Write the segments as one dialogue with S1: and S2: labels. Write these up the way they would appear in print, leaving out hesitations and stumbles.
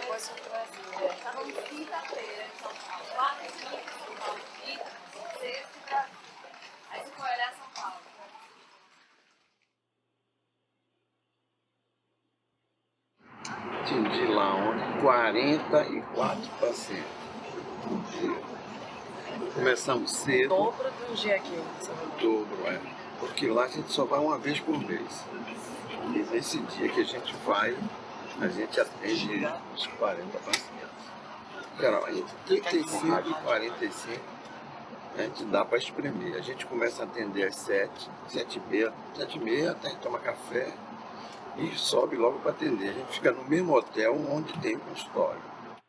S1: depois foi pro Brasil.
S2: Estávamos quinta-feira em São Paulo. Quarta e quinta em São Paulo. Quinta, sexta, aí você foi olhar São Paulo.
S3: Atendi lá ontem 44 pacientes por dia. Começamos cedo.
S1: Dobro do dia aqui.
S3: Dobro, é. Porque lá a gente só vai uma vez por mês. E nesse dia que a gente vai, a gente atende uns 40 pacientes. Geral, entre 35 e 45, a gente dá para espremer. A gente começa a atender às 7, 7h30, até tomar café e sobe logo para atender. A gente fica no mesmo hotel onde tem o consultório.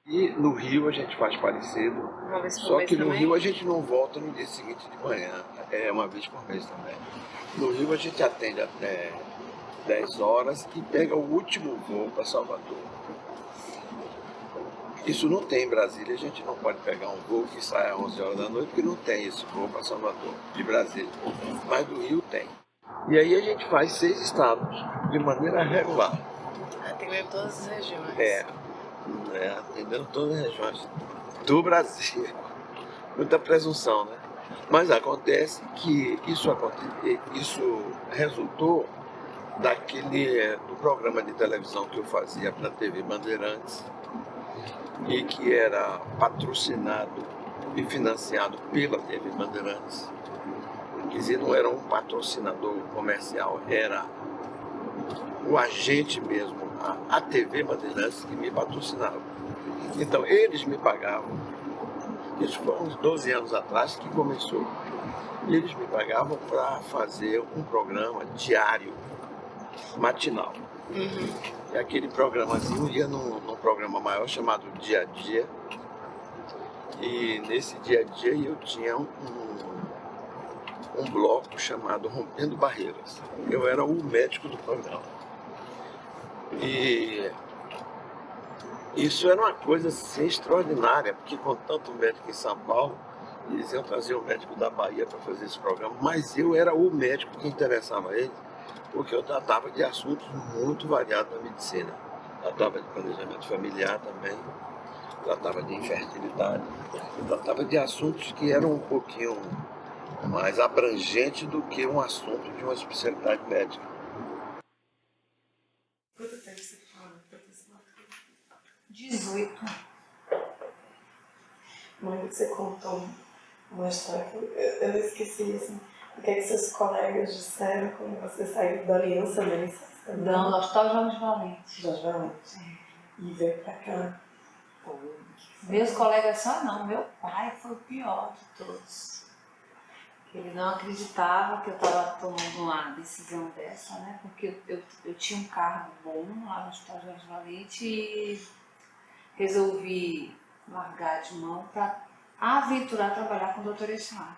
S3: E no Rio a gente faz parecido,
S1: Uma vez por
S3: só
S1: mês
S3: que no
S1: também?
S3: Rio a gente não volta no dia seguinte de manhã, é uma vez por mês também. No Rio a gente atende até 10 horas e pega o último voo para Salvador. Isso não tem em Brasília, a gente não pode pegar um voo que sai às 11 horas da noite, porque não tem esse voo para Salvador, de Brasília. Mas do Rio tem. E aí a gente faz 6 estados, de maneira regular.
S1: Atendendo todas as regiões.
S3: Atendendo todas as regiões do Brasil. Muita presunção, né? Mas acontece que isso resultou do programa de televisão que eu fazia para a TV Bandeirantes e que era patrocinado e financiado pela TV Bandeirantes. Quer dizer, não era um patrocinador comercial, era o agente mesmo, a TV Bandeirantes que me patrocinava. Então, eles me pagavam. Isso foi uns 12 anos atrás que começou. E eles me pagavam para fazer um programa diário, matinal. E aquele programazinho ia num programa maior chamado Dia a Dia. E nesse Dia a Dia eu tinha um bloco chamado Rompendo Barreiras. Eu era o médico do programa. E isso era uma coisa assim, extraordinária, porque com tanto médico em São Paulo, eles iam trazer o médico da Bahia para fazer esse programa, mas eu era o médico que interessava a eles, porque eu tratava de assuntos muito variados da medicina. Tratava de planejamento familiar também, tratava de infertilidade, tratava de assuntos que eram um pouquinho mais abrangentes do que um assunto de uma especialidade médica.
S4: Quanto tempo você fala?
S2: 18.
S4: Mãe, você contou uma história que eu não esqueci, assim. O que é que seus colegas disseram quando você saiu da Aliança Médica?
S2: Não, no Hospital Jorge Valente.
S4: Jorge Valente. E veio pra cá.
S2: Meus colegas só não, meu pai foi o pior de todos. Ele não acreditava que eu estava tomando uma decisão dessa, né? Porque eu tinha um cargo bom lá no Hospital Jorge Valente e resolvi largar de mão para aventurar trabalhar com o Dr. Esmar.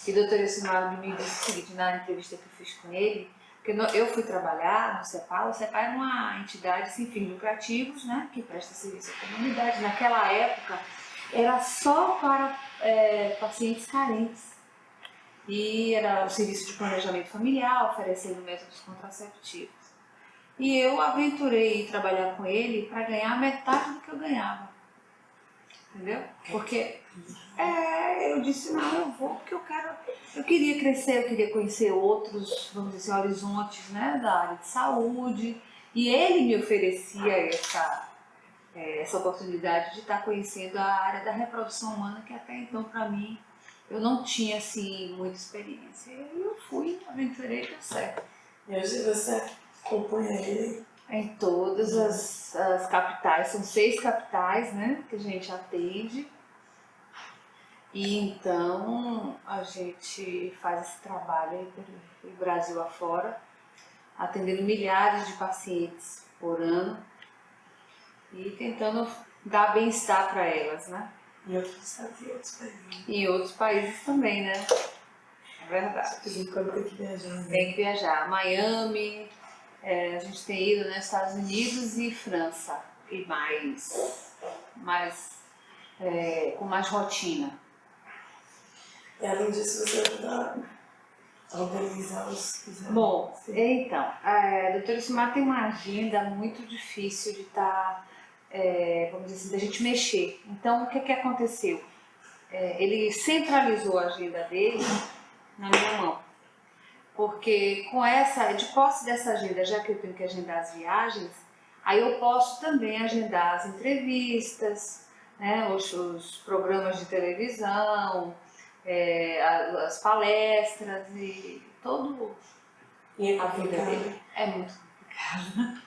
S2: E o Dr. Esmar me disse o seguinte, na entrevista que eu fiz com ele, porque eu fui trabalhar no CEPAL. O CEPAL é uma entidade sem fins lucrativos, né, que presta serviço à comunidade. Naquela época era só para pacientes carentes. E era o serviço de planejamento familiar, oferecendo métodos contraceptivos. E eu aventurei em trabalhar com ele para ganhar metade do que eu ganhava. Entendeu? Porque eu disse, não, eu vou porque eu queria crescer, eu queria conhecer outros, vamos dizer assim, horizontes, né, da área de saúde. E ele me oferecia essa oportunidade de estar conhecendo a área da reprodução humana, que até então, para mim, eu não tinha, assim, muita experiência. E eu fui, aventurei e deu certo.
S4: E hoje você acompanha ele?
S2: Em todas as capitais, são 6 capitais, né, que a gente atende. E então a gente faz esse trabalho aí pelo Brasil afora, atendendo milhares de pacientes por ano e tentando dar bem-estar para elas, né?
S4: Em outros estados e outros países.
S2: E em outros países também, né? É verdade.
S4: Quando tem que viajar. Né?
S2: Tem que viajar. Miami, a gente tem ido nos Estados Unidos e França, e com mais rotina.
S4: E além disso, você ajuda a organizar os exames?
S2: Bom, então, a doutora Simar tem uma agenda muito difícil de estar vamos dizer assim, da gente mexer. Então, o que aconteceu? Ele centralizou a agenda dele na minha mão. Porque de posse dessa agenda, já que eu tenho que agendar as viagens, aí eu posso também agendar as entrevistas, né, os programas de televisão, as palestras e todo
S4: E
S2: a vida dele. É muito complicado.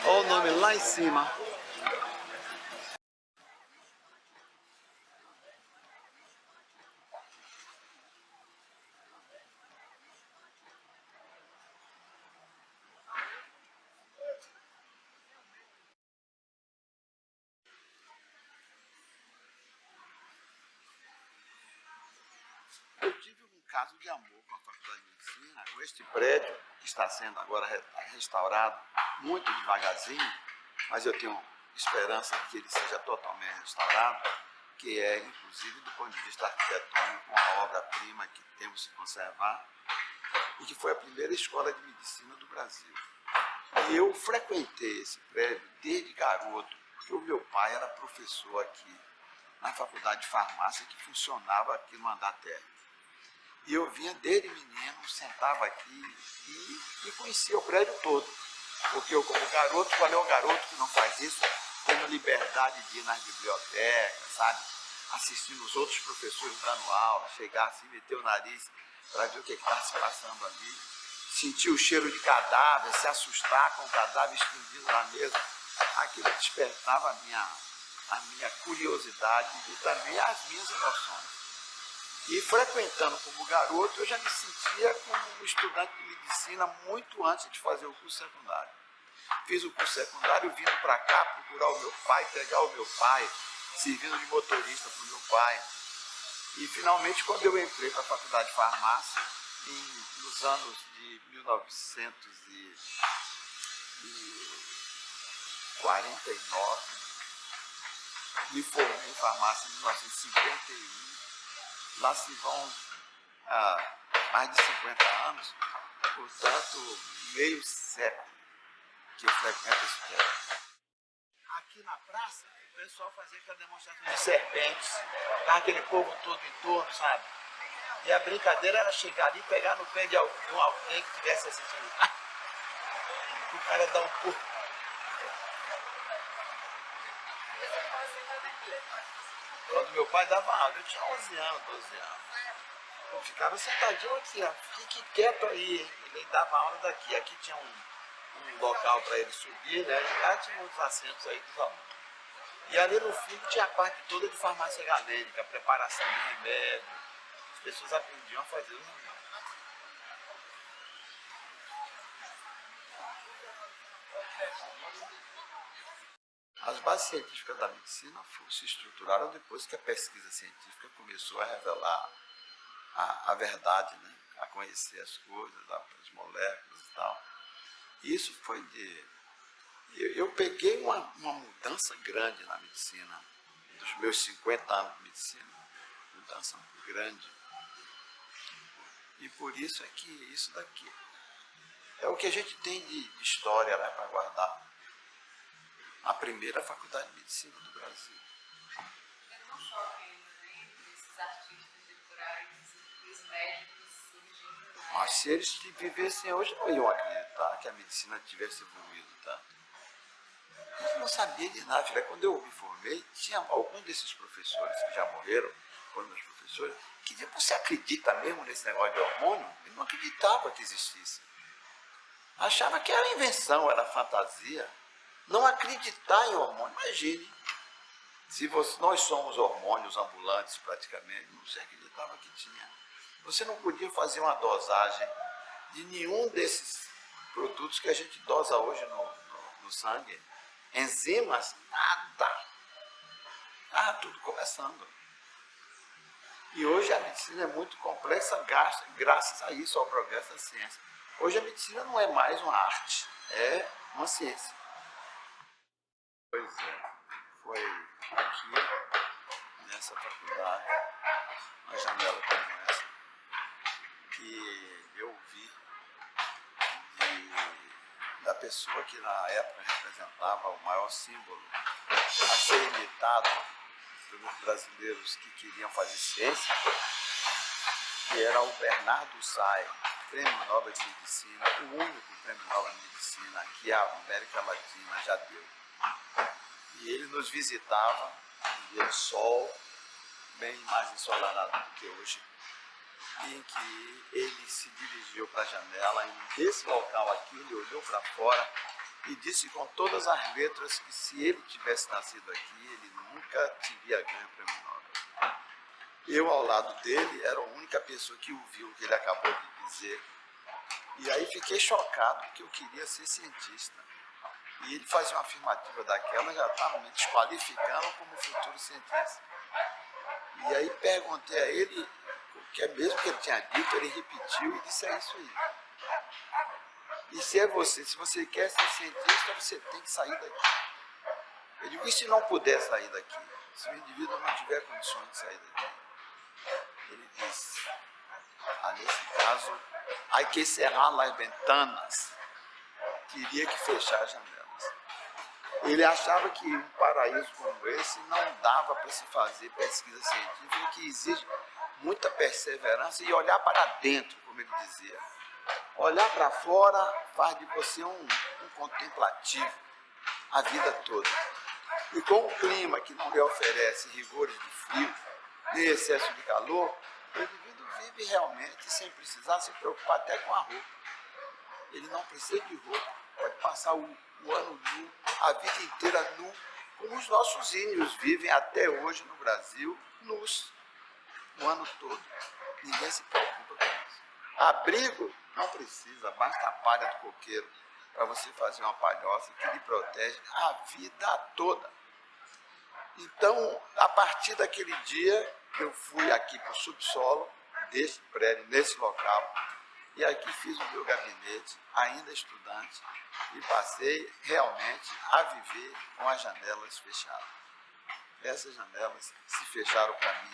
S5: Olha o nome lá em cima. Eu tive um caso de amor com a Faculdade de Medicina, com este prédio que está sendo agora restaurado muito devagarzinho, mas eu tenho esperança de que ele seja totalmente restaurado, que é, inclusive, do ponto de vista arquitetônico, uma obra-prima que temos que conservar, e que foi a primeira escola de medicina do Brasil. E eu frequentei esse prédio desde garoto, porque o meu pai era professor aqui, na faculdade de farmácia que funcionava aqui no andar térreo. E eu vinha desde menino, sentava aqui e conhecia o prédio todo. Porque eu, como garoto, qual é o garoto que não faz isso? Tendo liberdade de ir nas bibliotecas, sabe? Assistindo os outros professores dando aula, chegar assim, meter o nariz para ver o que está se passando ali. Sentir o cheiro de cadáver, se assustar com o cadáver estendido na mesa. Aquilo despertava a minha curiosidade e também as minhas emoções. E frequentando como garoto, eu já me sentia como um estudante de medicina muito antes de fazer o curso secundário. Fiz o curso secundário vindo para cá procurar o meu pai, pegar o meu pai, servindo de motorista para o meu pai. E finalmente, quando eu entrei para a faculdade de farmácia, nos anos de 1949, me formei em farmácia em 1951. Lá se vão mais de 50 anos, portanto, meio século que eu frequento esse prédio. Aqui na praça, o pessoal fazia aquela demonstração de serpentes, tava aquele povo todo em torno, sabe? E a brincadeira era chegar ali e pegar no pé de alguém que tivesse assistindo. O cara dar um pulo. Quando meu pai dava aula, eu tinha 11 anos, 12 anos. Eu ficava sentadinho aqui, ó, fique quieto aí. Ele dava aula daqui. Aqui tinha um local para ele subir, né? E lá tinha uns assentos aí dos alunos. E ali no fundo tinha a parte toda de farmácia galênica, preparação de remédio. As pessoas aprendiam a fazer os remédios. As bases científicas da medicina se estruturaram depois que a pesquisa científica começou a revelar a verdade, né? A conhecer as coisas, as moléculas e tal. E isso foi eu peguei uma mudança grande na medicina, dos meus 50 anos de medicina, mudança grande. E por isso é que isso daqui é o que a gente tem de história, né, para guardar. A primeira faculdade de medicina do Brasil.
S2: Não choca ainda, né? Esses artistas decorais e os médicos surgindo.
S3: Mas se eles vivessem hoje, não iam acreditar que a medicina tivesse evoluído tanto. Eu não sabia de nada, filha. Quando eu me formei, tinha alguns desses professores que já morreram, foram meus professores, que diziam, você acredita mesmo nesse negócio de hormônio? Eu não acreditava que existisse. Achava que era invenção, era fantasia. Não acreditar em hormônio, imagine. Se nós somos hormônios ambulantes praticamente, não se acreditava que tinha. Você não podia fazer uma dosagem de nenhum desses produtos que a gente dosa hoje no sangue. Enzimas, nada. Tudo começando. E hoje a medicina é muito complexa graças a isso, ao progresso da ciência. Hoje a medicina não é mais uma arte, é uma ciência. Pois é, foi aqui, nessa faculdade, uma janela como essa, que eu vi
S5: pessoa que na época representava o maior símbolo a ser imitado pelos brasileiros que queriam fazer ciência, que era o Bernardo Say, Prêmio Nobel de Medicina, o único Prêmio Nobel de Medicina que a América Latina já deu. E ele nos visitava um dia de sol, bem mais ensolarado do que hoje, em que ele se dirigiu para a janela e desse local aqui ele olhou para fora e disse com todas as letras que se ele tivesse nascido aqui, ele nunca teria ganho o Prêmio Nobel. Eu, ao lado dele, era a única pessoa que ouviu o que ele acabou de dizer. E aí fiquei chocado, porque eu queria ser cientista. E ele fazia uma afirmativa daquela, já estava me desqualificando como futuro cientista. E aí perguntei a ele, o que é mesmo que ele tinha dito, ele repetiu e disse, é isso aí. E se é você, se você quer ser cientista, você tem que sair daqui. Eu digo, e se não puder sair daqui? Se o indivíduo não tiver condições de sair daqui? Ele disse, nesse caso, hay que cerrar las ventanas. Teria que fechar as janelas. Ele achava que um paraíso como esse não dava para se fazer pesquisa científica, que exige muita perseverança e olhar para dentro, como ele dizia. Olhar para fora faz de você um contemplativo a vida toda. E com o clima que não lhe oferece rigores de frio, nem excesso de calor, o indivíduo vive realmente sem precisar se preocupar até com a roupa. Ele não precisa de roupa, pode passar o ano nu, a vida inteira nu, como os nossos índios vivem até hoje no Brasil, nus, o ano todo. Ninguém se preocupa com isso. Abrigo não precisa, basta a palha do coqueiro para você fazer uma palhoça que lhe protege a vida toda. Então, a partir daquele dia, eu fui aqui para o subsolo deste prédio, nesse local, e aqui fiz o meu gabinete, ainda estudante, e passei realmente a viver com as janelas fechadas. Essas janelas se fecharam para mim,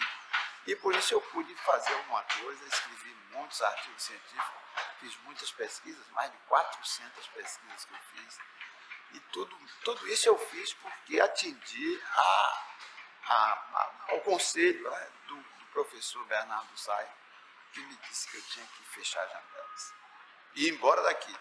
S5: e por isso eu pude fazer alguma coisa, escrevi muitos artigos científicos, fiz muitas pesquisas, mais de 400 pesquisas que eu fiz, e tudo isso eu fiz porque atendi ao conselho, né, do professor Bernardo Say, que me disse que eu tinha que fechar as janelas e ir embora daqui.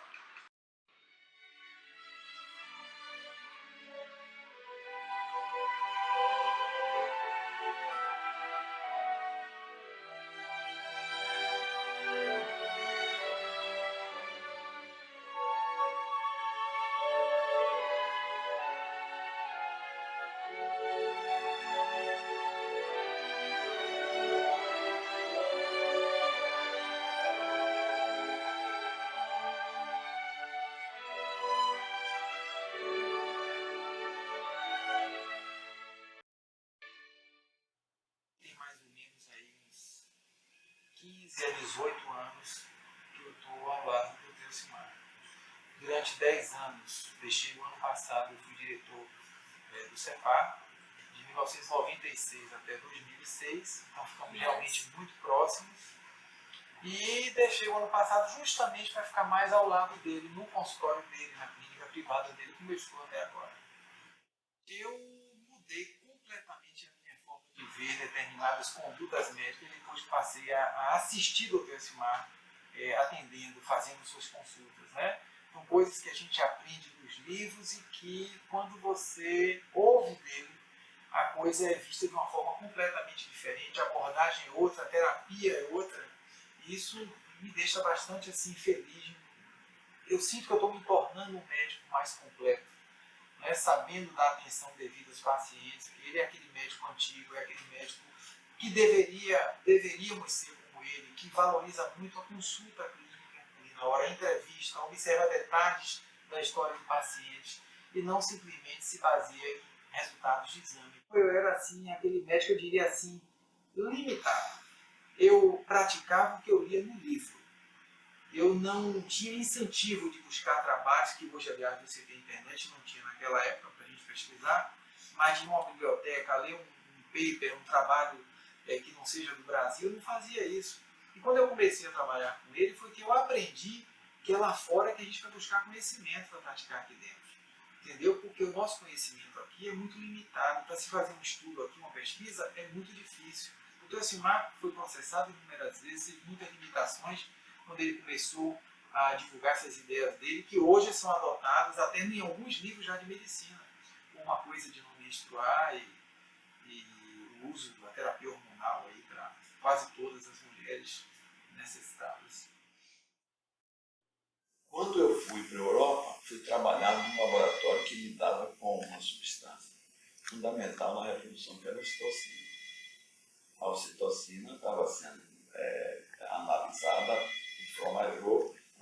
S6: Mais ou menos aí uns 15 a 18 anos que eu estou ao lado do Delcimar. Durante 10 anos, deixei o ano passado, eu fui diretor do CEPAR, de 1996 até 2006, então ficamos realmente muito próximos. E deixei o ano passado justamente para ficar mais ao lado dele, no consultório dele, na clínica privada dele, como eu estou até agora. Eu mudei completamente a minha forma de ver determinadas condutas médicas e depois passei a assistir o Delcimar atendendo, fazendo suas consultas, né? São coisas que a gente aprende nos livros e que quando você ouve dele, a coisa é vista de uma forma completamente diferente, a abordagem é outra, a terapia é outra. E isso me deixa bastante assim, feliz. Eu sinto que eu estou me tornando um médico mais completo, né? Sabendo dar atenção devida aos pacientes, que ele é aquele médico antigo, é aquele médico que deveríamos ser como ele, que valoriza muito a consulta clínica, na hora, a entrevista, observa detalhes da história do paciente e não simplesmente se baseia em resultados de exame. Eu era assim, aquele médico, eu diria assim, limitado. Eu praticava o que eu lia no livro. Eu não tinha incentivo de buscar trabalhos, que hoje, aliás, você tem internet, não tinha naquela época para a gente pesquisar, mas de uma biblioteca, ler um paper, um trabalho que não seja do Brasil, eu não fazia isso. E quando eu comecei a trabalhar com ele, foi que eu aprendi que é lá fora que a gente vai buscar conhecimento para praticar aqui dentro. Entendeu? Porque o nosso conhecimento aqui é muito limitado. Para se fazer um estudo aqui, uma pesquisa, é muito difícil. O Tracimar foi processado inúmeras vezes, teve muitas limitações quando ele começou a divulgar essas ideias dele, que hoje são adotadas até em alguns livros já de medicina, como uma coisa de não menstruar e o uso da terapia hormonal aí para quase todas as mulheres necessitadas.
S5: Quando eu fui para a Europa, fui trabalhar num laboratório que lidava com uma substância fundamental na reprodução, que era a ocitocina. A ocitocina estava sendo analisada de forma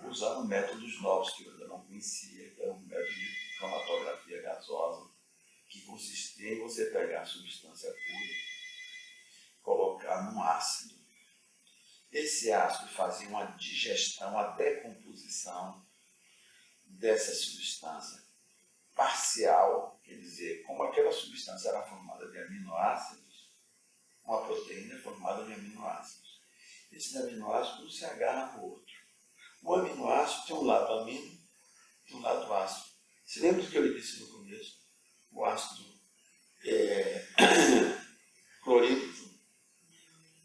S5: usando métodos novos que eu ainda não conhecia, que era um método de cromatografia gasosa, que consistia em você pegar a substância pura, colocar num ácido. Esse ácido fazia uma digestão, uma decomposição dessa substância parcial, quer dizer, como aquela substância era formada de aminoácidos, uma proteína é formada de aminoácidos. Esses aminoácidos não se agarram no outro. O aminoácido tem um lado amino e um lado ácido. Se lembra do que eu lhe disse no começo? O ácido clorídrico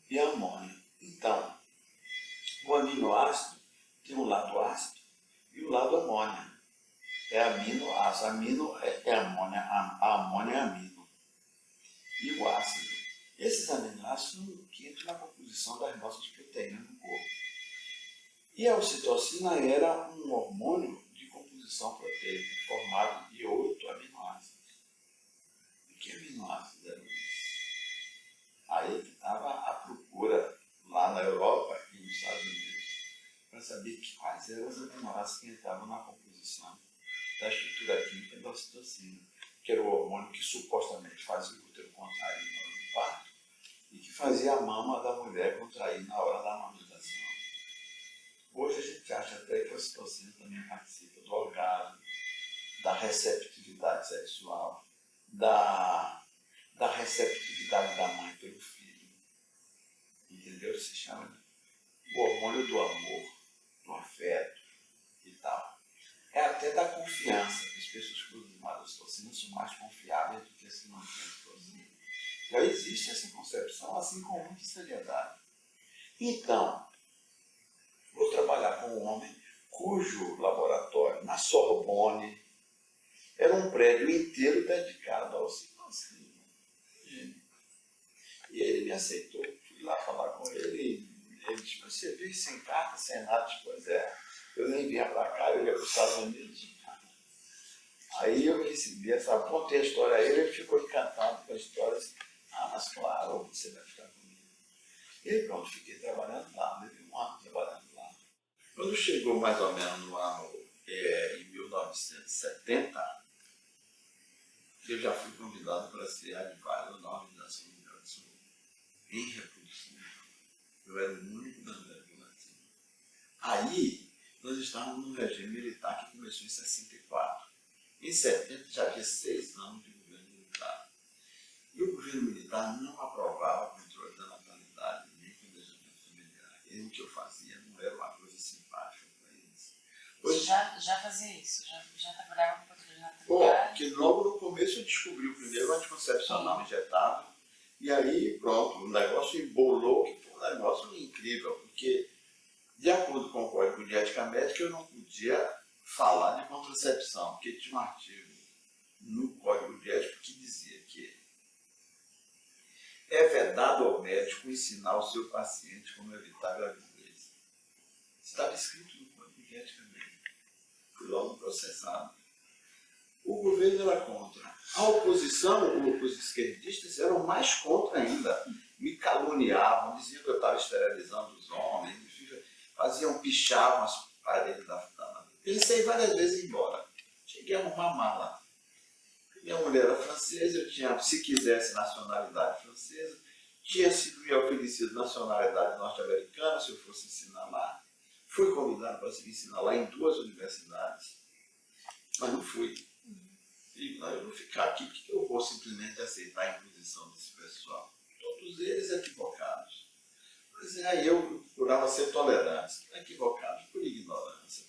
S5: e amônio. Então, o aminoácido tem um lado ácido e o lado amônio. É amino, ácido. Amino é amônia, a amônia é amino. E o ácido. Esses aminoácidos que entram na composição das nossas proteínas no corpo. E a ocitocina era um hormônio de composição proteica, formado de 8 aminoácidos. E que aminoácidos eram esses? Aí estava a procura lá na Europa e nos Estados Unidos para saber quais eram os aminoácidos que entravam na composição da estrutura química da ocitocina, que era o hormônio que supostamente fazia o útero contrair na hora do parto e que fazia a mama da mulher contrair na hora da amamentação. Hoje a gente acha até que a ocitocina também participa do orgasmo, da receptividade sexual, da receptividade da mãe pelo filho. Entendeu? Se chama o hormônio do amor, do afeto e tal. É até da confiança, que as pessoas que usam mais ocitocina são mais confiáveis do que as que não têm ocitocina. Já existe essa concepção, assim com muita seriedade. Então, vou trabalhar com um homem cujo laboratório, na Sorbonne, era um prédio inteiro dedicado à ocitocina. E ele me aceitou. Fui lá falar com ele. Ele disse: você veio sem carta, sem nada? Pois é. Eu nem vinha para cá, eu ia para os Estados Unidos. Aí eu recebi essa, contei a história a ele, ele ficou encantado com a história. Mas claro, você vai ficar comigo. E pronto, fiquei trabalhando lá, levei um ano trabalhando lá. Quando chegou mais ou menos no ano em 1970, eu já fui convidado para ser advisor da Organização Mundial de Saúde em reprodução. Eu era o único da América Latina. Aí, nós estávamos num regime militar que começou em 64. Em 70 já havia 6 anos de governo militar. E o governo militar não aprovava o controle da natalidade nem o planejamento familiar. E o que eu fazia não era uma coisa simpática para eles.
S1: Você já fazia isso? Já trabalhava com controle de natalidade?
S5: Bom, porque logo no começo eu descobri o primeiro anticoncepcional injetável. E aí, pronto, o negócio embolou, que foi um negócio incrível, porque, de acordo com o Código de Ética Médica, eu não podia falar de contracepção, porque tinha um artigo no Código de Ética que dizia que é vedado ao médico ensinar o seu paciente como evitar a gravidez. Estava escrito no Código de Ética Médica. Fui logo processado. O governo era contra. A oposição, os esquerdistas, eram mais contra ainda. Me caluniavam, diziam que eu estava esterilizando os homens, pichavam as paredes da Pensei várias vezes em ir embora. Cheguei a arrumar mala. Minha mulher era francesa, eu tinha, se quisesse, nacionalidade francesa. Tinha sido me oferecido nacionalidade norte-americana, se eu fosse ensinar lá. Fui convidado para se ensinar lá em 2 universidades, mas não fui. E não, eu vou ficar aqui porque eu vou simplesmente aceitar a imposição desse pessoal. Todos eles equivocados. Mas aí eu procurava ser tolerante. Equivocados por ignorância,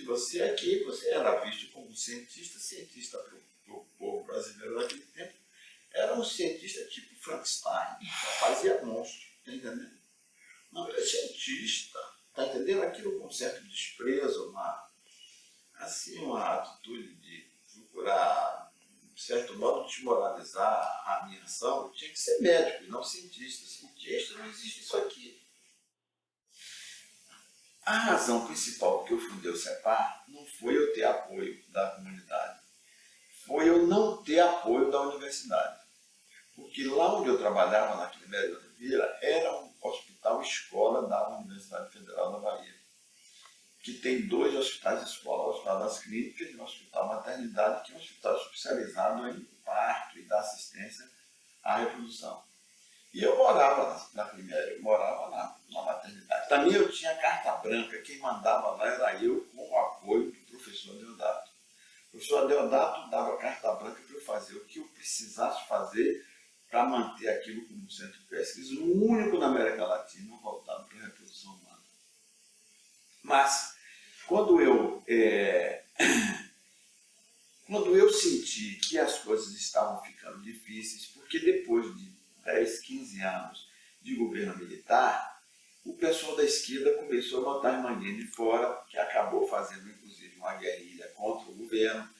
S5: você aqui, você era visto como um cientista para o povo brasileiro naquele tempo. Era um cientista tipo Frankenstein, fazia monstro, tá entendendo? Não, ele é cientista, tá entendendo? Aquilo com um certo desprezo, uma atitude de procurar, de certo modo, desmoralizar a minha ação. Eu tinha que ser médico e não cientista. Cientista, não existe isso aqui. A razão principal que eu fundei o CEPAR não foi eu ter apoio da comunidade, foi eu não ter apoio da universidade. Porque lá onde eu trabalhava, na Climério de Oliveira, era um hospital escola da Universidade Federal da Bahia, que tem 2 hospitais escola, o Hospital das Clínicas e o Hospital Maternidade, que é um hospital especializado em parto e da assistência à reprodução. E eu morava na Climério, eu morava na maternidade. Também eu tinha carta branca, quem mandava lá era eu, com o apoio do professor Deodato. O professor Deodato dava carta branca para eu fazer o que eu precisasse fazer para manter aquilo como centro de pesquisa, o único na América Latina voltado para a reprodução humana. Mas, quando eu senti que as coisas estavam ficando difíceis, porque depois de 10, 15 anos de governo militar, o pessoal da esquerda começou a botar as manguinhas de fora, que acabou fazendo, inclusive, uma guerrilha contra o governo.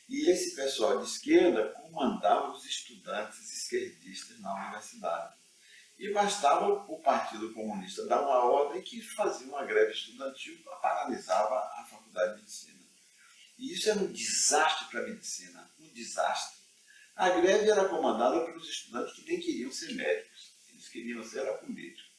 S5: E esse pessoal de esquerda comandava os estudantes esquerdistas na universidade. E bastava o Partido Comunista dar uma ordem que fazia uma greve estudantil, paralisava a Faculdade de Medicina. E isso era um desastre para a medicina, um desastre. A greve era comandada pelos estudantes que nem queriam ser médicos, eles queriam ser políticos.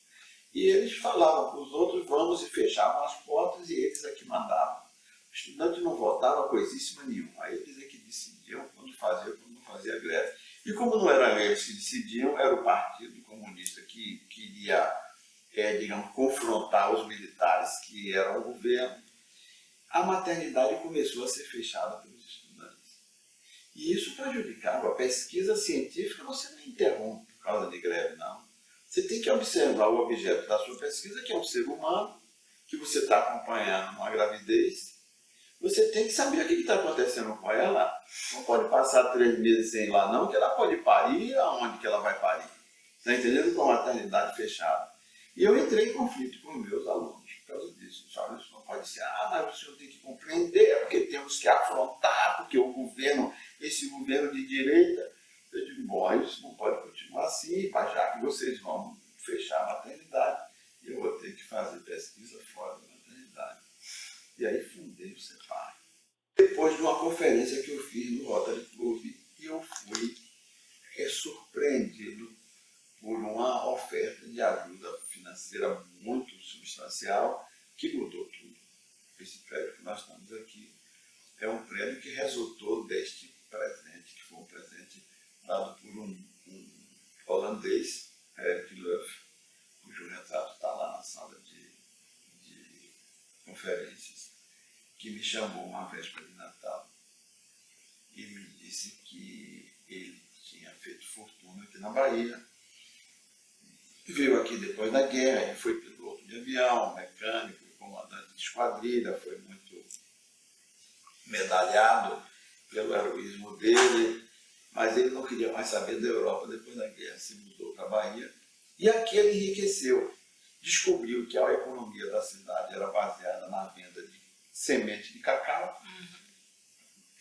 S5: E eles falavam para os outros, vamos, e fechavam as portas, e eles é que mandavam. O estudante não votava coisíssima nenhuma, aí eles é que decidiam quando fazia ou quando não fazia greve. E como não eram eles que decidiam, era o Partido Comunista que queria, digamos, confrontar os militares que eram o governo, a maternidade começou a ser fechada pelos estudantes. E isso prejudicava a pesquisa científica, você não interrompe por causa de greve, não. Você tem que observar o objeto da sua pesquisa, que é um ser humano, que você está acompanhando uma gravidez. Você tem que saber o que está acontecendo com ela. Não pode passar 3 meses sem ir lá, não, que ela pode parir aonde que ela vai parir. Está entendendo? Com a maternidade fechada. E eu entrei em conflito com meus alunos por causa disso. Sabe? Isso não pode ser, mas o senhor tem que compreender, porque temos que afrontar, porque o governo, esse governo de direita. Eu digo, bom, isso não pode continuar assim, mas já que vocês vão fechar a maternidade, eu vou ter que fazer pesquisa fora da maternidade. E aí fundei o CEPAR. Depois de uma conferência que eu fiz no Rotary Club, eu fui surpreendido por uma oferta de ajuda financeira muito substancial, que mudou tudo. Esse prédio que nós estamos aqui é um prédio que resultou deste presente, que foi um presente dado por um holandês, Eric Luff, cujo retrato está lá na sala de conferências, que me chamou uma véspera de Natal e me disse que ele tinha feito fortuna aqui na Bahia. Veio aqui depois da guerra, ele foi piloto de avião, mecânico, comandante de esquadrilha, foi muito medalhado pelo heroísmo dele, mas ele não queria mais saber da Europa depois da guerra, se mudou para a Bahia. E aqui ele enriqueceu, descobriu que a economia da cidade era baseada na venda de semente de cacau.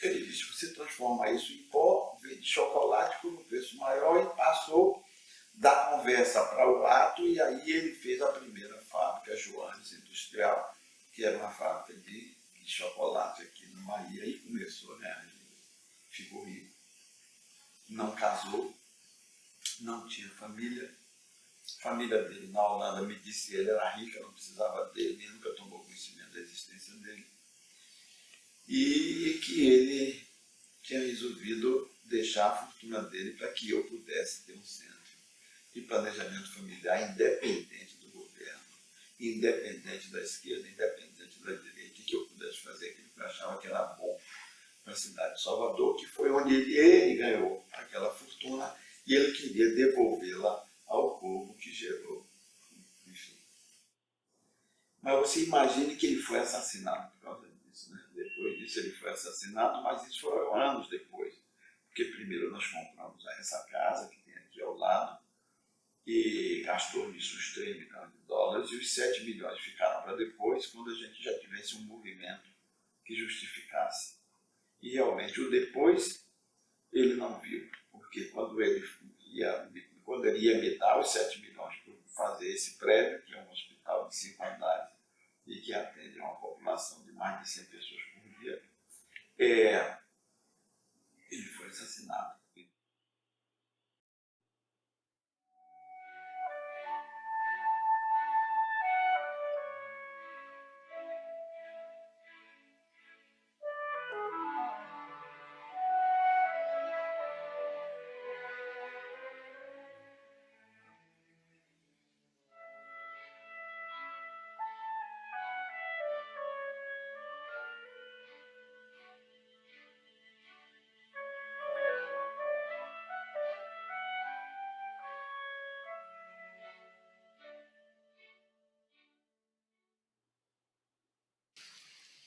S5: Ele disse, você transforma isso em pó, vende chocolate por um preço maior, e passou da conversa para o ato, e aí ele fez a primeira fábrica, Joanes Industrial, que era uma fábrica de chocolate aqui na Bahia, e começou a ganhar dinheiro. Ficou rico. Não casou, não tinha família. A família dele na Holanda me disse que ele era rico, não precisava dele, nunca tomou conhecimento da existência dele. E que ele tinha resolvido deixar a fortuna dele para que eu pudesse ter um centro de planejamento familiar independente do governo, independente da esquerda, independente da direita, e que eu pudesse fazer aquilo que eu achava que era bom para a cidade de Salvador, que foi onde ele ganhou aquela fortuna e ele queria devolvê-la ao povo que gerou, enfim. Mas você imagine que ele foi assassinado por causa disso, né? Depois disso ele foi assassinado, mas isso foi anos depois. Porque primeiro nós compramos essa casa que tem aqui ao lado e gastou nisso os 3 milhões de dólares e os 7 milhões ficaram para depois, quando a gente já tivesse um movimento que justificasse. E realmente o depois ele não viu, porque quando ele ia me dar os 7 milhões por fazer esse prédio, que é um hospital de 5 andares e que atende a uma população de mais de 100 pessoas por dia, ele foi assassinado.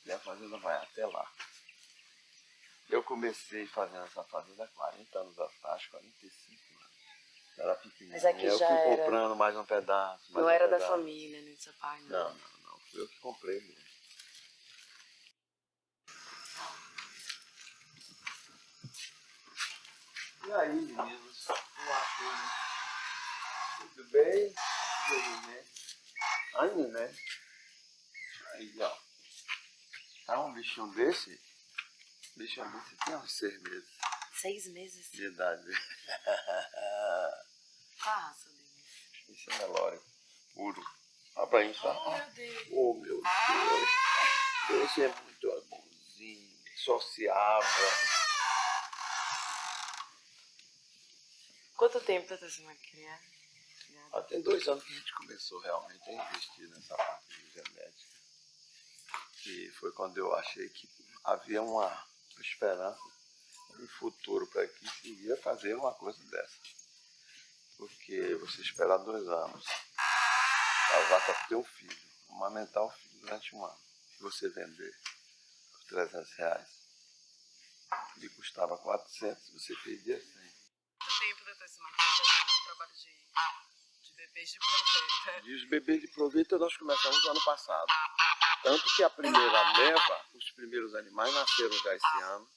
S5: E a fazenda vai até lá. Eu comecei fazendo essa fazenda há 40 anos atrás, 45 anos. Era pequenininho.
S7: Mas aqui
S5: eu
S7: já
S5: fui
S7: era...
S5: comprando mais um pedaço.
S7: Não era da família, nem do seu pai, não.
S5: Não. Fui eu que comprei mesmo. E aí, meninos? Tudo bem? Ainda, né? Aí, ó. Tá um bichinho desse? Bichinho desse tem uns 6 meses
S7: 6 meses?
S5: de idade.
S7: Qual a raça dele?
S5: Esse é Nelore puro. Olha pra isso, ó.
S7: Meu Deus.
S5: Oh, meu Deus. Esse é muito amorzinho, sociável.
S7: Quanto tempo tá sendo uma criança?
S5: Tem 2 anos que a gente começou realmente a investir nessa parte de genética. E foi quando eu achei que havia uma esperança, um futuro para que conseguia fazer uma coisa dessa. Porque você esperar 2 anos, a vaca ter um filho, amamentar um filho durante 1 ano, se você vender por R$300, ele custava 400, você perdia 100.
S7: Quanto tempo, doutor Simão, que tá fazendo um trabalho de bebês de proveito?
S5: E os bebês de proveito nós começamos no ano passado. Tanto que a primeira leva, os primeiros animais nasceram já esse ano.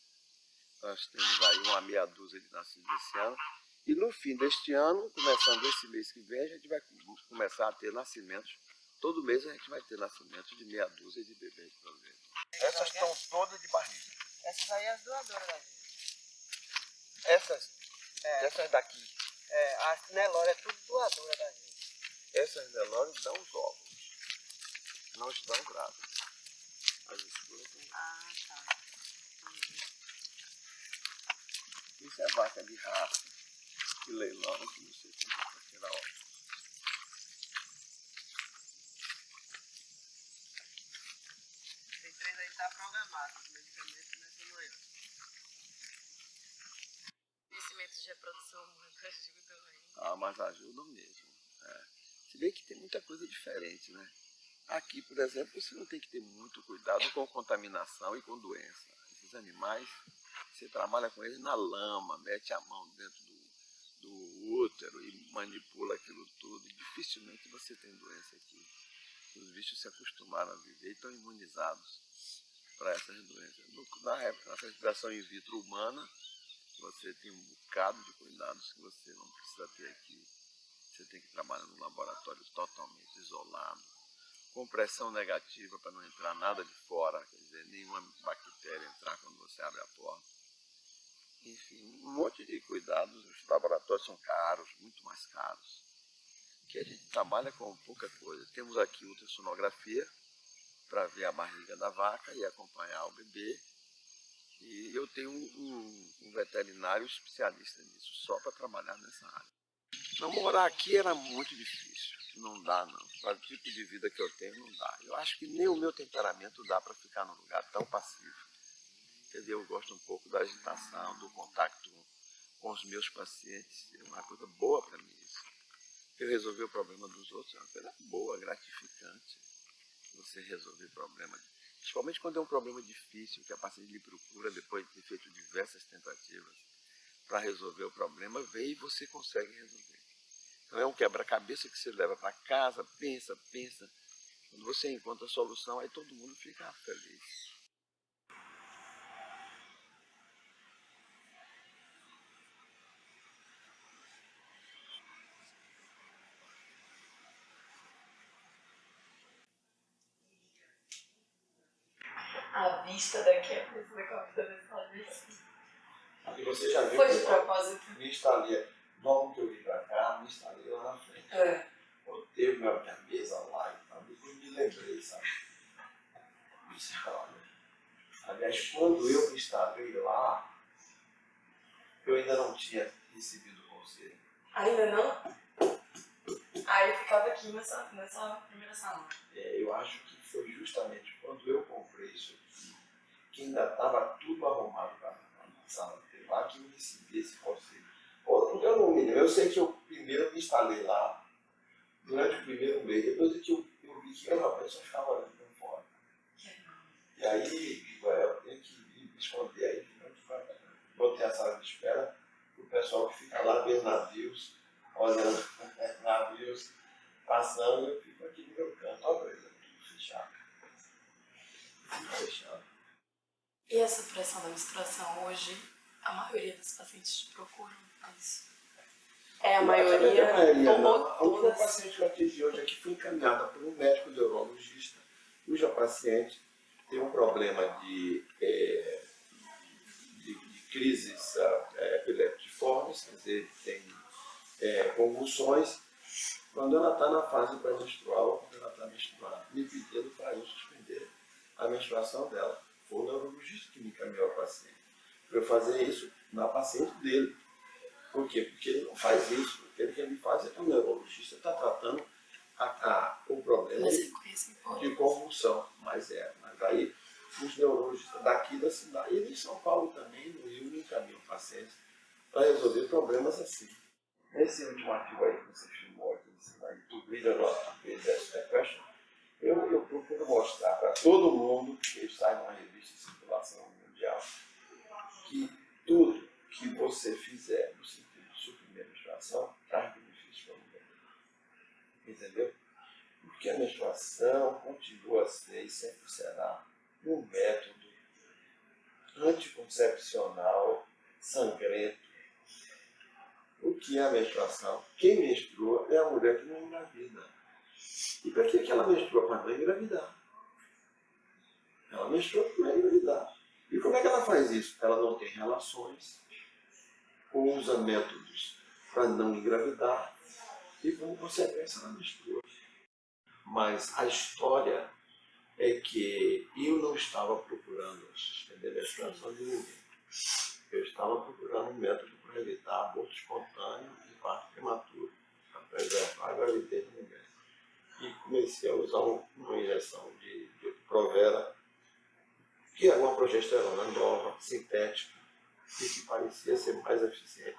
S5: Nós temos aí uma meia dúzia de nascidos esse ano. E no fim deste ano, começando esse mês que vem, a gente vai começar a ter nascimentos. Todo mês a gente vai ter nascimentos de meia dúzia de bebês de proveito. Essas estão todas de barriga.
S7: Essas aí as doadoras da gente.
S5: Essas daqui.
S7: A Nelore é tudo doadora da gente.
S5: Essas Nelore dão os ovos. Não estão grávidas. As escuras estão grávidas.
S7: Ah, tá.
S5: Isso é vaca de raça, de leilão, que você compra para tirar ovos.
S7: Tem 3 aí que tá programado, os medicamentos começam amanhã. Conhecimentos de reprodução humana ajudam, hein?
S5: Ah, mas ajudam mesmo. Se bem que tem muita coisa diferente, né? Aqui, por exemplo, você não tem que ter muito cuidado com contaminação e com doença. Esses animais, você trabalha com eles na lama, mete a mão dentro do útero e manipula aquilo tudo. E dificilmente você tem doença aqui. Os bichos se acostumaram a viver e estão imunizados para essas doenças. Na respiração in vitro humana, você tem um bocado de cuidados que você não precisa ter aqui. Você tem que trabalhar num laboratório totalmente isolado, com pressão negativa para não entrar nada de fora, quer dizer, nenhuma bactéria entrar quando você abre a porta. Enfim, um monte de cuidados. Os laboratórios são caros, muito mais caros, que a gente trabalha com pouca coisa. Temos aqui ultrassonografia para ver a barriga da vaca e acompanhar o bebê. E eu tenho um veterinário especialista nisso, só para trabalhar nessa área. Não, morar aqui era muito difícil, não dá não. Para o tipo de vida que eu tenho, não dá. Eu acho que nem o meu temperamento dá para ficar num lugar tão passivo. Entendeu? Eu gosto um pouco da agitação, do contato com os meus pacientes. É uma coisa boa para mim isso. Eu resolver o problema dos outros é uma coisa boa, gratificante. Você resolver o problema
S3: principalmente quando é um problema difícil, que a paciente lhe procura depois de ter feito diversas tentativas para resolver o problema, vem e você consegue resolver. Então é um quebra-cabeça que você leva para casa, pensa. Quando você encontra a solução, aí todo mundo fica feliz.
S4: A vista daqui é parecida com a vida desse lado de cima.
S3: E você já viu
S4: Foi de
S3: que
S4: propósito.
S3: me instalei, logo que eu vim para cá, me instalei lá na frente. Botei minha mesa lá e tal, depois me lembrei, sabe? Disse, olha, aliás, quando eu me instalei lá, eu ainda não tinha recebido o conselho.
S4: Ainda não? Aí eu ficava aqui nessa primeira sala.
S3: Eu acho que foi justamente quando eu comprei isso aqui, que ainda estava tudo arrumado para a sala de lá, que eu recebi esse conselho. Eu não me lembro, eu sei que eu primeiro me instalei lá, durante o primeiro mês, depois é que eu vi que eu realmente só ficava olhando para fora. E aí, eu tenho que me esconder aí, botei a sala de espera para o pessoal que fica lá vendo navios, olhando navios passando, eu fico aqui no meu canto, olha, tudo fechado. Tudo fechado.
S4: E essa pressão da menstruação hoje, a maioria dos pacientes te procuram por isso? É a maioria?
S3: Não. A única paciente que eu atendi hoje aqui foi encaminhada por um médico neurologista, cuja paciente tem um problema de crises epileptiformes, quer dizer, tem convulsões, quando ela está na fase pré-menstrual, quando ela está menstruando, me pedindo para eu suspender a menstruação dela. Foi o neurologista que me encaminhou a paciente. Para eu fazer isso na paciente dele. Por quê? Porque ele não faz isso. O que ele faz é que o neurologista está tratando o problema de convulsão. Mas aí os neurologistas daqui da cidade, e em São Paulo também, no Rio, me encaminham pacientes para resolver problemas assim. Nesse último artigo aí que você filmou aqui em cima, do Leader of Depression, eu procuro mostrar para todo mundo, que ele sai numa revista de circulação mundial, que tudo que você fizer no sentido de suprimir a menstruação traz benefício para a mulher. Entendeu? Porque a menstruação continua a ser e sempre será um método anticoncepcional sangrento. O que é a menstruação? Quem menstrua é a mulher que não engravida. E para que ela menstrua? Para não engravidar. Ela menstrua para não engravidar. E como é que ela faz isso? Ela não tem relações, usa métodos para não engravidar e, como consequência, ela menstrua. Mas a história é que eu não estava procurando suspender a menstruação de ninguém. Eu estava procurando um método para evitar aborto espontâneo e parto prematuro, para preservar a gravidez da mulher. E comecei a usar uma injeção de Provera, que era uma progesterona nova, sintética, e que parecia ser mais eficiente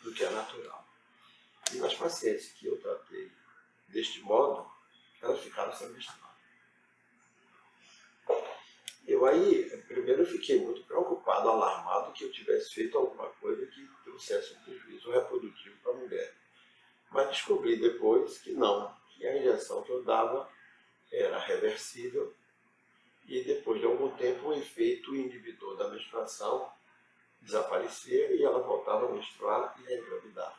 S3: do que a natural. E nas pacientes que eu tratei deste modo, elas ficaram sem menstruar. Primeiro eu fiquei muito preocupado, alarmado que eu tivesse feito alguma coisa que trouxesse um prejuízo reprodutivo para a mulher. Mas descobri depois que não, que a injeção que eu dava era reversível e depois de algum tempo o efeito inibidor da menstruação desaparecia e ela voltava a menstruar e a engravidar.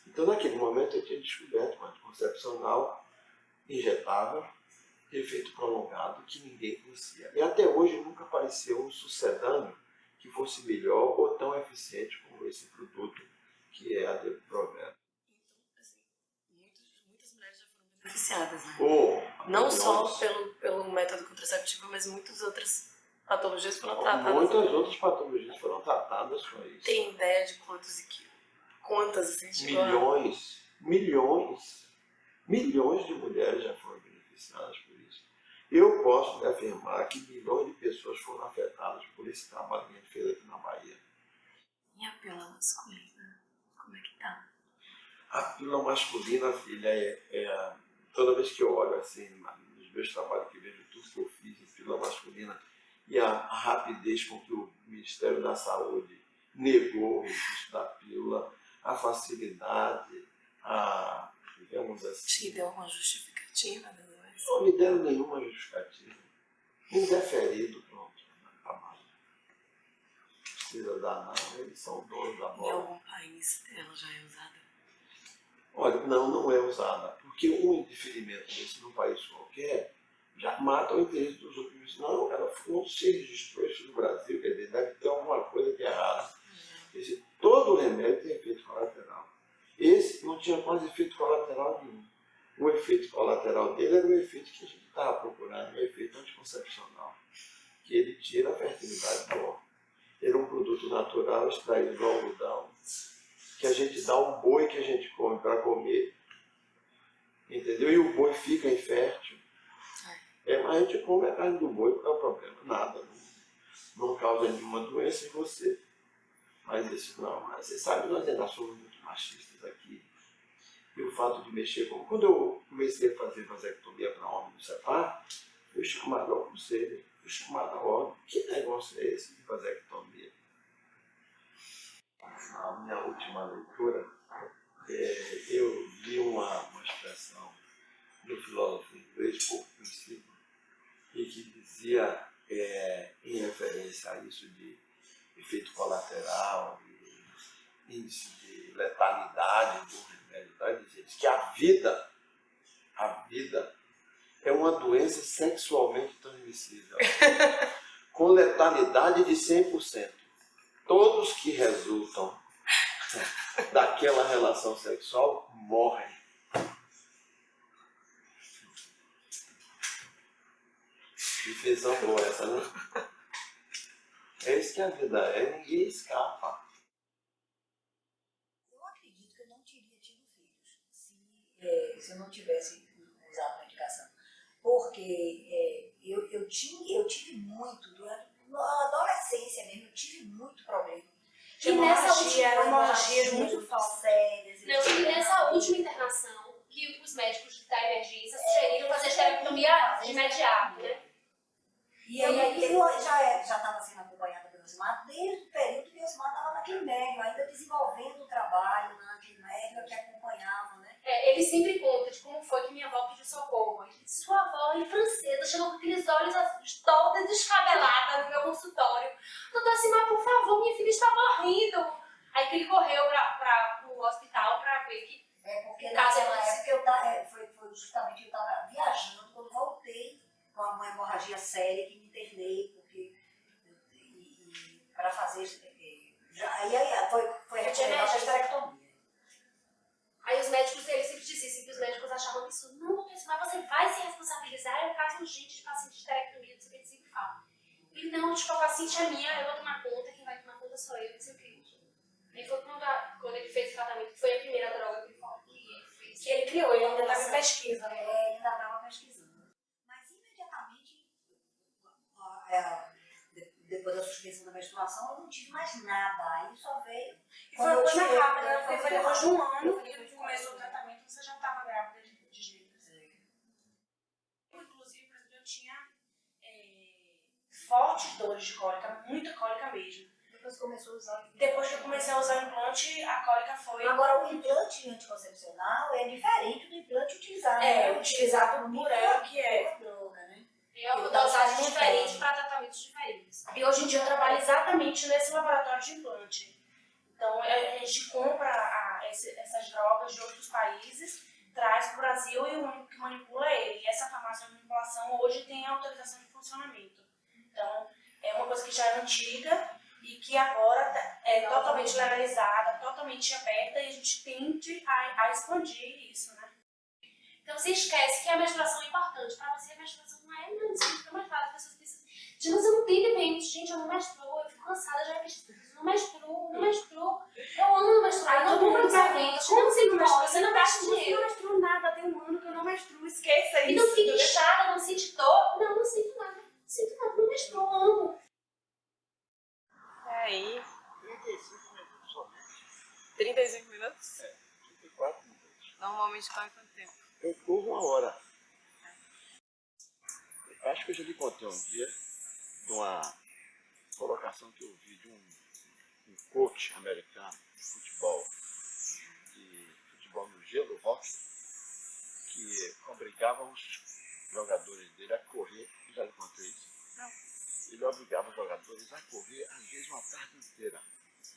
S3: Então naquele momento eu tinha descoberto uma anticoncepcional injetável, de efeito prolongado, que ninguém conhecia. E até hoje nunca apareceu um sucedâneo que fosse melhor ou tão eficiente como esse produto, que é a Depo-Provera.
S4: Então, assim, muitas mulheres já foram beneficiadas, né? Não só pelo método contraceptivo, mas muitas outras patologias foram tratadas.
S3: Muitas outras patologias foram tratadas com isso.
S4: Tem ideia de quantas assim?
S3: Milhões de mulheres já foram beneficiadas por isso. Eu posso afirmar que milhões de pessoas foram afetadas por esse trabalho que a gente fez aqui na Bahia.
S4: E a pílula masculina? Como é que tá?
S3: A pílula masculina, filha, toda vez que eu olho assim, nos meus trabalhos que vejo tudo tudo que eu fiz em pílula masculina e a rapidez com que o Ministério da Saúde negou o registro da pílula, a facilidade, digamos assim...
S4: Te deu alguma justificativa da doença?
S3: Não me deram nenhuma justificativa. Indeferido, pronto, acabado. Não precisa dar não, eles são donos da
S4: Em
S3: bola.
S4: algum país ela já é usada?
S3: Olha, não é usada, porque um indeferimento desse num país qualquer já mata o interesse dos outros. Não, ela não se registrou isso no Brasil, quer dizer, deve ter alguma coisa de errado. Quer dizer, todo remédio tem efeito colateral. Esse não tinha quase efeito colateral nenhum. O efeito colateral dele era o efeito que a gente estava procurando, o efeito anticoncepcional, que ele tira a fertilidade do órgão. Ele é um produto natural extraído do algodão, que a gente dá um boi que a gente come para comer, entendeu? E o boi fica infértil. Mas a gente come a carne do boi, não é um problema, nada, não causa nenhuma doença em você. Mas isso não, mas você sabe, nós ainda somos muito machistas aqui. E o fato de mexer com... Quando eu comecei a fazer vasectomia para homem no CEPAR, fui chamado ao conselho, fui chamado ao órgão. Que negócio é esse de vasectomia? Na minha última leitura, eu li uma expressão do filósofo inglês, pouco conhecido, e que dizia, em referência a isso de efeito colateral, de índice de letalidade do remédio, tá? Diz que a vida é uma doença sexualmente transmissível, com letalidade de 100%. Todos que resultam daquela relação sexual morrem. Definição boa essa, né? É isso que a vida é, ninguém escapa.
S8: Eu acredito que eu não teria tido filhos se eu não tivesse usado a medicação. Porque eu tive muito, na adolescência mesmo, eu tive muito problema.
S9: E nessa última
S8: hemorragia muito sérias.
S9: Não, e nessa última internação, que os médicos da emergência sugeriram fazer esterectomia de imediato, né?
S8: E aí eu já estava sendo acompanhada pelo Osmar desde o período que o Osmar estava naquele médico, ainda desenvolvendo o trabalho naquele médico que acompanhava, né?
S9: Ele sempre conta de como foi que minha avó pediu socorro. Ele disse, sua avó, em francesa, chegou com aqueles olhos azuis, toda descabelada no meu consultório. Doutor Simar, por favor, minha filha está morrendo. Aí que ele correu para o hospital para ver que...
S8: Porque naquela época foi justamente eu estava viajando, quando voltei com uma hemorragia séria que me internei, porque para fazer... Aí foi retirada a esterectomia.
S9: Aí os médicos, eles sempre diziam assim, que os médicos achavam isso, não, doutor Simar, você vai se responsabilizar, é um caso urgente de paciente de esterectomia, não sei o que ele sempre fala. E não, tipo, a paciente é minha, eu vou tomar conta, quem vai tomar conta sou eu, não sei o que. E foi quando ele fez o tratamento, que foi a primeira droga que ele fez. Que ele criou, ele ainda estava em pesquisa, né?
S8: Ele ainda estava pesquisando. Mas imediatamente, depois da suspensão da menstruação, eu não tive mais nada. Aí só veio.
S10: E foi uma coisa rápida, porque foi depois de um ano que começou o tratamento, você já estava grávida de gêmeos. Inclusive, por exemplo, eu tinha fortes dores de cólica, muita cólica mesmo. Depois que eu comecei a usar o implante, a cólica foi...
S8: Agora, o implante anticoncepcional é diferente do implante utilizado.
S10: Utilizado por ela, que é
S8: droga, né?
S9: É uma dosagem diferente para tratamentos diferentes.
S10: E hoje em dia eu trabalho exatamente nesse laboratório de implante. Então, a gente compra essas drogas de outros países, traz para o Brasil e o único que manipula é ele. E essa farmácia de manipulação hoje tem autorização de funcionamento. Então, é uma coisa que já é antiga e que agora é totalmente legalizada, totalmente aberta, e a gente tende a expandir isso, né?
S9: Então você esquece que a menstruação é importante. Para você a menstruação não é, não significa mais nada. As pessoas pensam, gente, mas eu não tenho TPM, gente, eu não menstruo, eu fico cansada, já não menstruo. Eu amo menstruar,
S10: Aí
S9: não
S10: todo mundo
S9: vou
S10: pergunta,
S9: como você
S10: menstrua?
S9: você não gasta
S10: Eu
S9: dinheiro.
S10: não menstruo nada, tem um ano que eu não menstruo, esqueça isso.
S9: E não fica inchada, não sente dor. Não sinto nada. Não sinto nada, não menstruo, eu amo.
S7: Aí. 35 minutos?
S3: 34 minutos.
S7: Normalmente corre quanto tempo?
S3: Eu corro 1 hora.
S5: acho que eu já lhe contei um dia de uma colocação que eu vi de um coach americano de futebol no gelo, hockey, que obrigava os jogadores dele a correr. Já lhe contei isso? Não. Ele obrigava os jogadores a correr, às vezes, uma tarde inteira.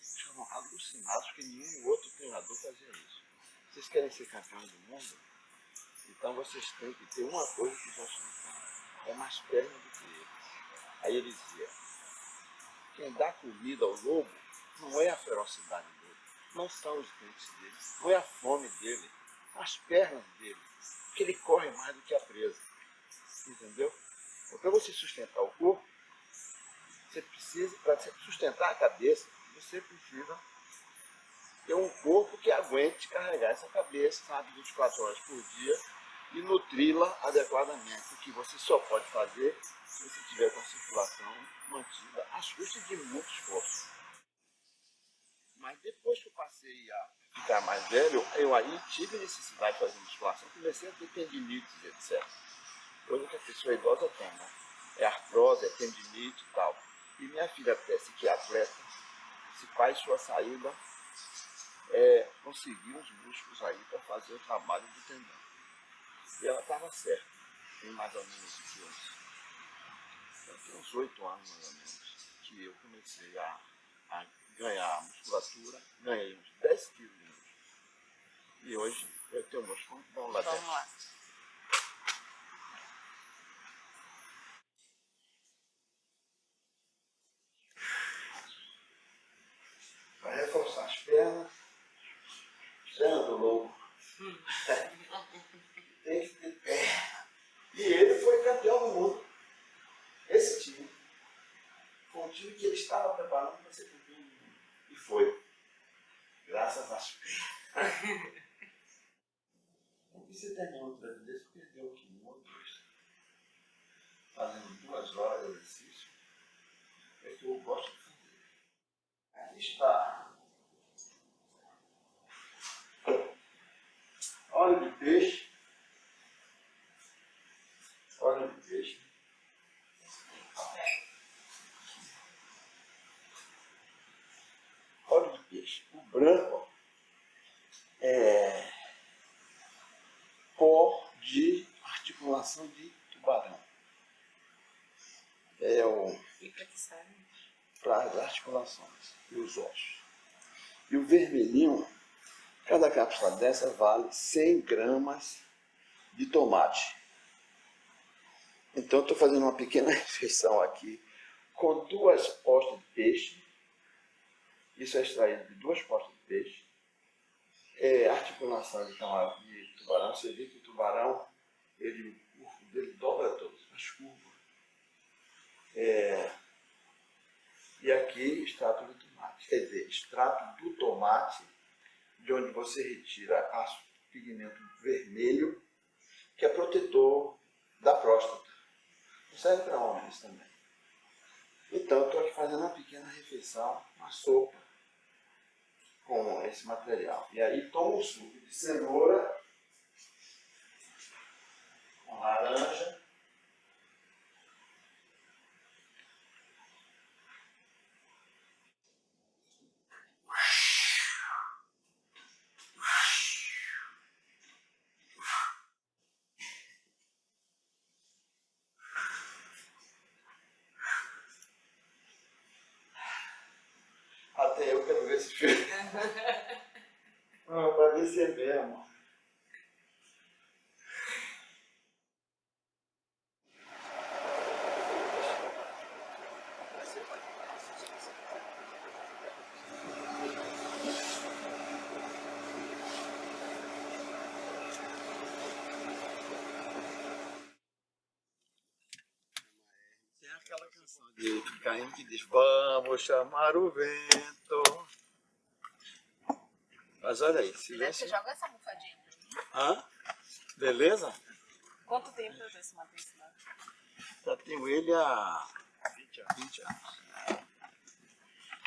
S5: Ficavam alucinados que nenhum outro treinador fazia isso. Vocês querem ser campeões do mundo? Então vocês têm que ter uma coisa que os outros não têm. É mais perna do que eles. Aí ele dizia, quem dá comida ao lobo não é a ferocidade dele, não são os dentes dele, não é a fome dele, as pernas dele, porque ele corre mais do que a presa. Entendeu? Então, para você sustentar o corpo, você precisa, para sustentar a cabeça, você precisa ter um corpo que aguente carregar essa cabeça, sabe, 24 horas por dia e nutri-la adequadamente, o que você só pode fazer se você tiver com a circulação mantida às custas de muito esforço. Mas depois que eu passei a ficar mais velho, eu aí tive necessidade de fazer musculação, comecei a ter tendinites, etc. Coisa que a pessoa idosa tem, né? É artrose, é tendinite e tal. E minha filha Tess, que é atleta, se faz sua saída, conseguir uns músculos aí para fazer o trabalho do tendão. E ela estava certa, tem mais ou menos uns, tem uns 8 anos mais ou menos, que eu comecei a ganhar musculatura, ganhei uns 10 quilos de músculo. E hoje eu tenho um músculo muito bom lá dentro.
S1: Vamos lá.
S5: Para reforçar as pernas do lobo. Tem que ter perna. E ele foi campeão do mundo. Esse time foi um time que ele estava preparando para ser campeão do mundo. E foi. Graças às pernas. O que você terminou o treino desse? Perdeu aqui minutos, fazendo 2 horas de exercício. É que eu gosto de fazer. Aí está. Óleo de peixe. Óleo de peixe. Óleo de peixe. O branco é pó de articulação de tubarão. É o
S1: E pra que serve?
S5: para as articulações e os ossos. E o vermelhinho, cada cápsula dessa vale 100 gramas de tomate. Então eu estou fazendo uma pequena refeição aqui com 2 postas de peixe. Isso é extraído de 2 postas de peixe. Articulação de tubarão. Você vê que o tubarão, o corpo dele dobra todo, faz curva. E aqui extrato de tomate. Quer dizer, extrato do tomate, de onde você retira o pigmento vermelho, que é protetor da próstata. Serve para homens também. Então, estou aqui fazendo uma pequena refeição, uma sopa, com esse material. E aí, tomo um suco de cenoura, com laranja, até eu quero ver esse filme. Para ver se é mesmo. Tem aquela canção de Caim que diz: vamos chamar o vento. Mas olha aí, silêncio.
S1: Você joga essa almofadinha pra mim?
S5: Hã? Beleza?
S1: Quanto tempo eu desse uma intensidade?
S5: Já tenho ele há 20 anos.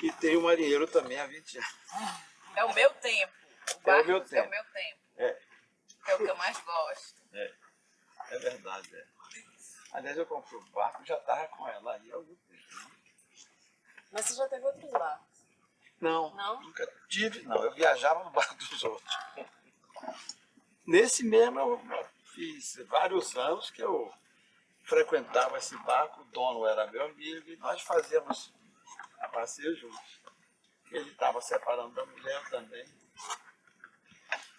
S5: E tem o marinheiro também há 20 anos.
S1: É o meu tempo. O
S5: É o meu
S1: barco
S5: tempo.
S1: É o meu tempo.
S5: É.
S1: É o que eu mais gosto.
S5: É verdade. Aliás, eu comprei o barco e já estava com ela aí.
S7: Mas você já teve outros barcos?
S5: Não,
S7: Não?
S5: nunca tive, não. Eu viajava no barco dos outros. Nesse mesmo eu fiz vários anos que eu frequentava esse barco, o dono era meu amigo e nós fazíamos a passeio juntos. Ele estava separando da mulher também.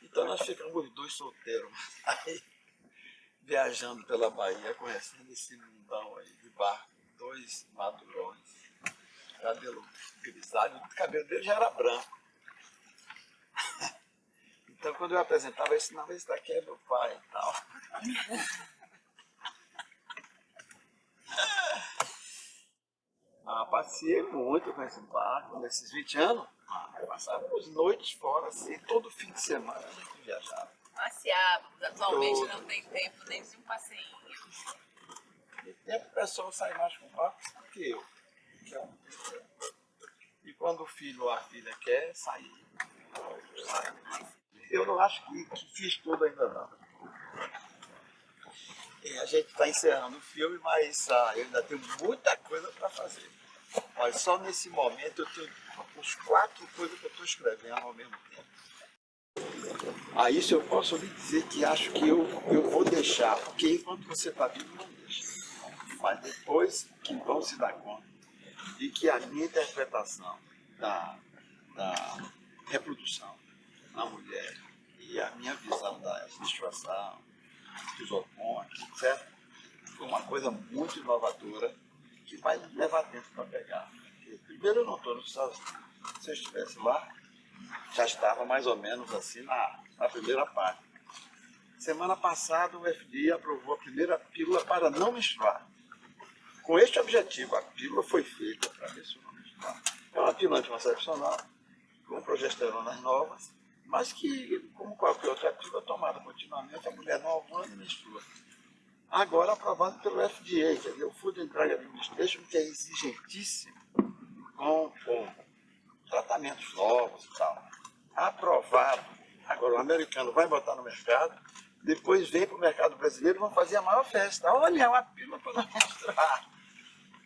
S5: Então nós ficamos os dois solteiros, aí, viajando pela Bahia, conhecendo esse mundão aí de barco, 2 madurões, cabelo grisalho, o cabelo dele já era branco. Então quando eu apresentava esse, não, esse daqui é meu pai e tal. Passeei muito com esse barco, nesses 20 anos, passávamos noites fora, assim, todo fim de semana a gente viajava.
S7: Passeávamos, atualmente não tem tempo nem de um passeio.
S5: E tempo o pessoal sai mais com barco do que eu. E quando o filho ou a filha quer sair, sai. Eu não acho que fiz tudo ainda não. E a gente está encerrando o filme, mas eu ainda tenho muita coisa para fazer. Olha, só nesse momento eu tenho uns 4 coisas que eu estou escrevendo ao mesmo tempo. Isso eu posso lhe dizer que acho que eu vou deixar, porque enquanto você está vivo não deixa. Mas depois que vão se dar conta de que a minha interpretação da reprodução na mulher e a minha visão da menstruação, dos hormônios, etc., foi uma coisa muito inovadora que vai levar tempo para pegar. Porque, primeiro, eu não estou nos Estados Unidos. Se eu estivesse lá, já estava mais ou menos assim na primeira parte. Semana passada, o FDA aprovou a primeira pílula para não menstruar. Com este objetivo, a pílula foi feita para ver se não menstruar. É uma pílula anticoncepcional, com progesteronas novas, mas que, como qualquer outra pílula tomada continuamente, a mulher não ovula e menstrua. Agora aprovado pelo FDA, quer dizer, o Food and Drug Administration, que é exigentíssimo com tratamentos novos e tal. Aprovado. Agora o americano vai botar no mercado, depois vem para o mercado brasileiro e vão fazer a maior festa. Olha, é uma pílula para não menstruar.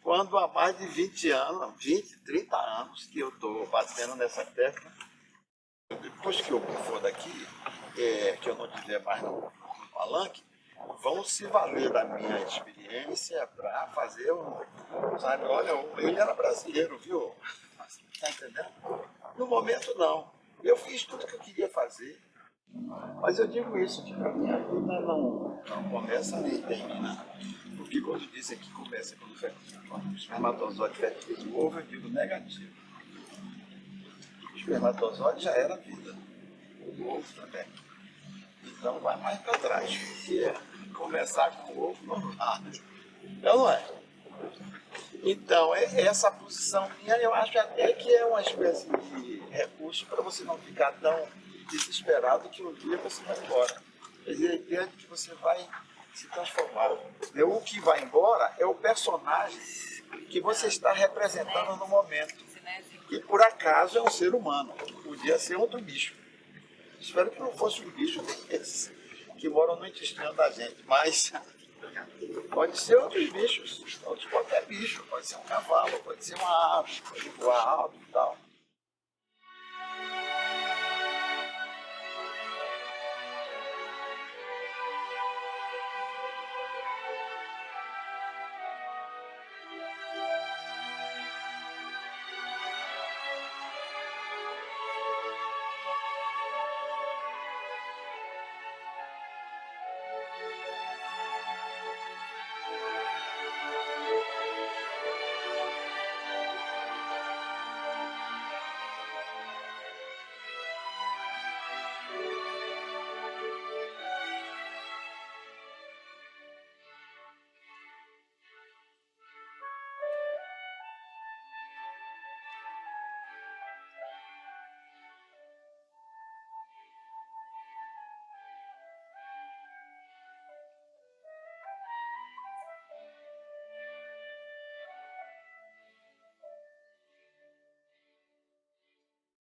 S5: Quando há mais de 20 anos, 20, 30 anos que eu estou batendo nessa tecla, depois que eu for daqui, que eu não estiver mais no palanque, vão se valer da minha experiência para fazer sabe, olha, ele era brasileiro, viu? Está entendendo? No momento não. Eu fiz tudo que eu queria fazer, mas eu digo isso, que a minha vida não começa nem termina. Porque quando dizem que começa quando o espermatozoide fertiliza o ovo, eu digo negativo. O espermatozoide já era vida, o ovo também. Então vai mais para trás, que é começar com o ovo normal. Então não é. Então, essa posição minha, eu acho até que é uma espécie de recurso para você não ficar tão desesperado que um dia você vai embora. Quer dizer, a ideia de que você vai se transformar. O que vai embora é o personagem que você está representando no momento. E por acaso é um ser humano, podia ser outro bicho. Espero que não fosse um bicho desses que moram no intestino da gente, mas pode ser outros bichos, qualquer bicho, pode ser um cavalo, pode ser uma ave, pode voar alto e tal.